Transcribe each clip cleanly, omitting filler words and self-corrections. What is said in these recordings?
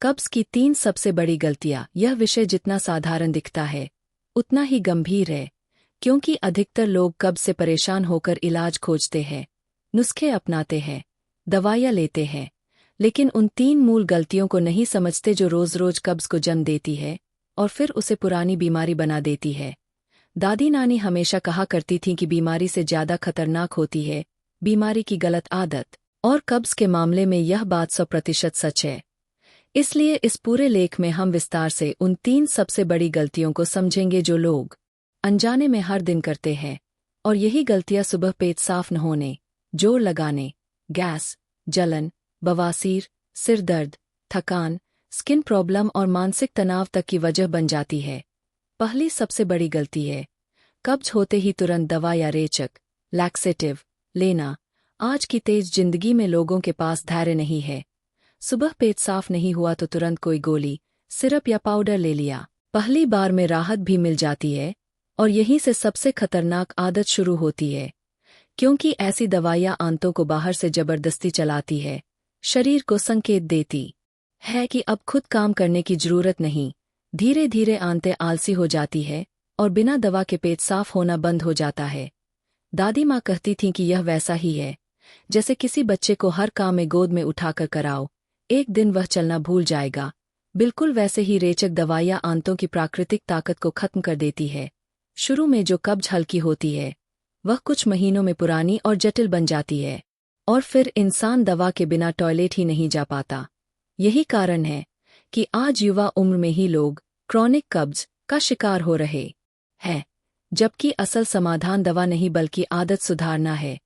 कब्ज की 3 सबसे बड़ी गलतियां। यह विषय जितना साधारण दिखता है उतना ही गंभीर है, क्योंकि अधिकतर लोग कब्ज से परेशान होकर इलाज खोजते हैं, नुस्खे अपनाते हैं, दवाइयाँ लेते हैं, लेकिन उन 3 मूल गलतियों को नहीं समझते जो रोज-रोज कब्ज को जन्म देती है और फिर उसे पुरानी बीमारी बना देती है। दादी नानी हमेशा कहा करती थीं कि बीमारी से ज़्यादा खतरनाक होती है बीमारी की गलत आदत, और कब्ज के मामले में यह बात 100% सच है। इसलिए इस पूरे लेख में हम विस्तार से उन 3 सबसे बड़ी गलतियों को समझेंगे जो लोग अनजाने में हर दिन करते हैं, और यही गलतियां सुबह पेट साफ न होने, जोर लगाने, गैस, जलन, बवासीर, सिर दर्द, थकान, स्किन प्रॉब्लम और मानसिक तनाव तक की वजह बन जाती है। पहली सबसे बड़ी गलती है कब्ज होते ही तुरंत दवा या रेचक लैक्सेटिव लेना। आज की तेज जिंदगी में लोगों के पास धैर्य नहीं है। सुबह पेट साफ नहीं हुआ तो तुरंत कोई गोली, सिरप या पाउडर ले लिया। पहली बार में राहत भी मिल जाती है, और यहीं से सबसे खतरनाक आदत शुरू होती है, क्योंकि ऐसी दवाइयाँ आंतों को बाहर से जबरदस्ती चलाती है, शरीर को संकेत देती है कि अब खुद काम करने की जरूरत नहीं। धीरे धीरे आंतें आलसी हो जाती है और बिना दवा के पेट साफ होना बंद हो जाता है। दादी माँ कहती थीं कि यह वैसा ही है जैसे किसी बच्चे को हर काम में गोद में उठाकर कराओ, एक दिन वह चलना भूल जाएगा। बिल्कुल वैसे ही रेचक दवाइयाँ आंतों की प्राकृतिक ताकत को खत्म कर देती है। शुरू में जो कब्ज हल्की होती है वह कुछ महीनों में पुरानी और जटिल बन जाती है, और फिर इंसान दवा के बिना टॉयलेट ही नहीं जा पाता। यही कारण है कि आज युवा उम्र में ही लोग क्रॉनिक कब्ज का शिकार हो रहे हैं, जबकि असल समाधान दवा नहीं बल्कि आदत सुधारना है।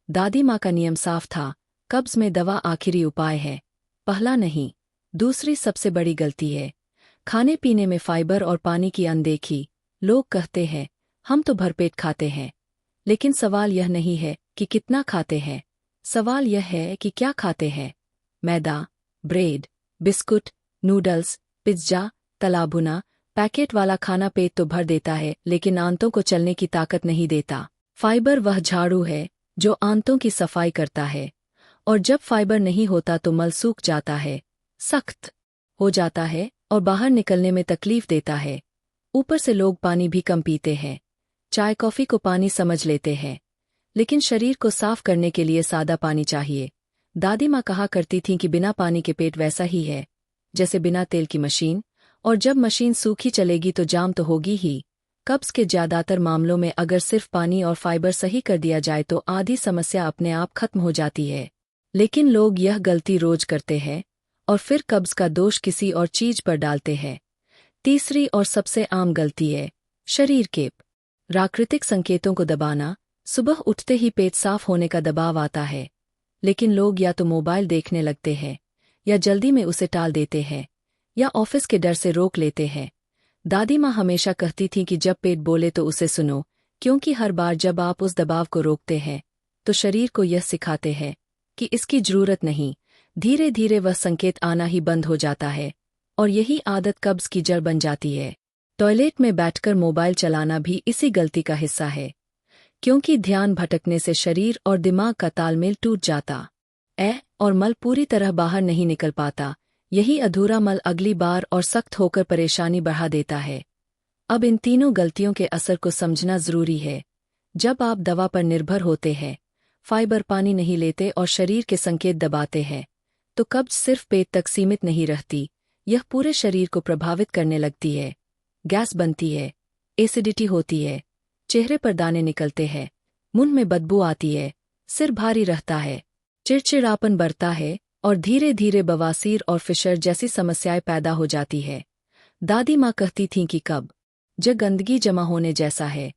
दादी माँ का नियम साफ था, कब्ज में दवा आखिरी उपाय है, पहला नहीं। दूसरी सबसे बड़ी गलती है खाने पीने में फाइबर और पानी की अनदेखी। लोग कहते हैं हम तो भरपेट खाते हैं, लेकिन सवाल यह नहीं है कि कितना खाते हैं, सवाल यह है कि क्या खाते हैं। मैदा, ब्रेड, बिस्कुट, नूडल्स, पिज्जा, तला भुना, पैकेट वाला खाना पेट तो भर देता है, लेकिन आंतों को चलने की ताकत नहीं देता। फाइबर वह झाड़ू है जो आंतों की सफाई करता है, और जब फाइबर नहीं होता तो मल सूख जाता है, सख्त हो जाता है और बाहर निकलने में तकलीफ देता है। ऊपर से लोग पानी भी कम पीते हैं। चाय कॉफी को पानी समझ लेते हैं, लेकिन शरीर को साफ करने के लिए सादा पानी चाहिए। दादी माँ कहा करती थीं कि बिना पानी के पेट वैसा ही है जैसे बिना तेल की मशीन, और जब मशीन सूखी चलेगी तो जाम तो होगी ही। कब्ज के ज्यादातर मामलों में अगर सिर्फ पानी और फाइबर सही कर दिया जाए तो आधी समस्या अपने आप खत्म हो जाती है। लेकिन लोग यह गलती रोज करते हैं और फिर कब्ज का दोष किसी और चीज पर डालते हैं। तीसरी और सबसे आम गलती है शरीर के प्राकृतिक संकेतों को दबाना। सुबह उठते ही पेट साफ होने का दबाव आता है, लेकिन लोग या तो मोबाइल देखने लगते हैं, या जल्दी में उसे टाल देते हैं, या ऑफिस के डर से रोक लेते हैं। दादी माँ हमेशा कहती थीं कि जब पेट बोले तो उसे सुनो, क्योंकि हर बार जब आप उस दबाव को रोकते हैं तो शरीर को यह सिखाते हैं कि इसकी जरूरत नहीं। धीरे धीरे वह संकेत आना ही बंद हो जाता है, और यही आदत कब्ज की जड़ बन जाती है। टॉयलेट में बैठकर मोबाइल चलाना भी इसी गलती का हिस्सा है, क्योंकि ध्यान भटकने से शरीर और दिमाग का तालमेल टूट जाता है और मल पूरी तरह बाहर नहीं निकल पाता। यही अधूरा मल अगली बार और सख्त होकर परेशानी बढ़ा देता है। अब इन तीनों गलतियों के असर को समझना जरूरी है। जब आप दवा पर निर्भर होते हैं, फाइबर पानी नहीं लेते और शरीर के संकेत दबाते हैं, तो कब्ज सिर्फ पेट तक सीमित नहीं रहती, यह पूरे शरीर को प्रभावित करने लगती है। गैस बनती है, एसिडिटी होती है, चेहरे पर दाने निकलते हैं, मुंह में बदबू आती है, सिर भारी रहता है, चिड़चिड़ापन बढ़ता है, और धीरे धीरे बवासीर और फिशर जैसी समस्याएं पैदा हो जाती है। दादी माँ कहती थीं कि कब्ज गंदगी जमा होने जैसा है,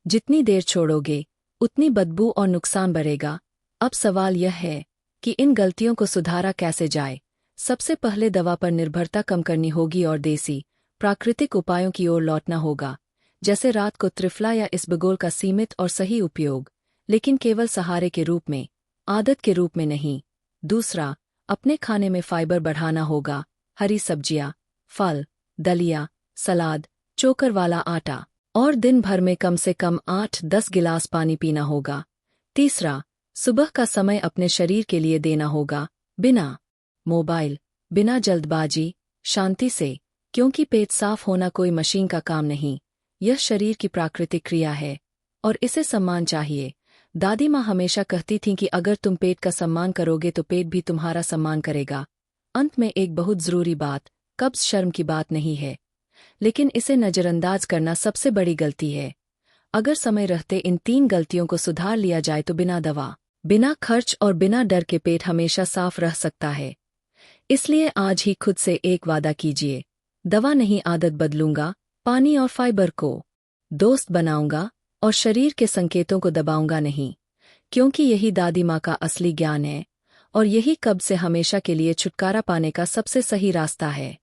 जितनी देर छोड़ोगे उतनी बदबू और नुकसान बढ़ेगा। अब सवाल यह है कि इन गलतियों को सुधारा कैसे जाए। सबसे पहले दवा पर निर्भरता कम करनी होगी और देसी प्राकृतिक उपायों की ओर लौटना होगा, जैसे रात को त्रिफला या इसबगोल का सीमित और सही उपयोग, लेकिन केवल सहारे के रूप में, आदत के रूप में नहीं। दूसरा, अपने खाने में फाइबर बढ़ाना होगा। हरी सब्जियां, फल, दलिया, सलाद, चोकर वाला आटा, और दिन भर में कम से कम 8-10 गिलास पानी पीना होगा। तीसरा, सुबह का समय अपने शरीर के लिए देना होगा, बिना मोबाइल, बिना जल्दबाजी, शांति से, क्योंकि पेट साफ होना कोई मशीन का काम नहीं, यह शरीर की प्राकृतिक क्रिया है और इसे सम्मान चाहिए। दादी माँ हमेशा कहती थीं कि अगर तुम पेट का सम्मान करोगे तो पेट भी तुम्हारा सम्मान करेगा। अंत में एक बहुत ज़रूरी बात, कब्ज़ शर्म की बात नहीं है, लेकिन इसे नज़रअंदाज करना सबसे बड़ी गलती है। अगर समय रहते इन 3 गलतियों को सुधार लिया जाए तो बिना दवा, बिना खर्च और बिना डर के पेट हमेशा साफ रह सकता है। इसलिए आज ही खुद से एक वादा कीजिए, दवा नहीं आदत बदलूंगा, पानी और फाइबर को दोस्त बनाऊंगा और शरीर के संकेतों को दबाऊंगा नहीं, क्योंकि यही दादी माँ का असली ज्ञान है और यही कब्ज़ से हमेशा के लिए छुटकारा पाने का सबसे सही रास्ता है।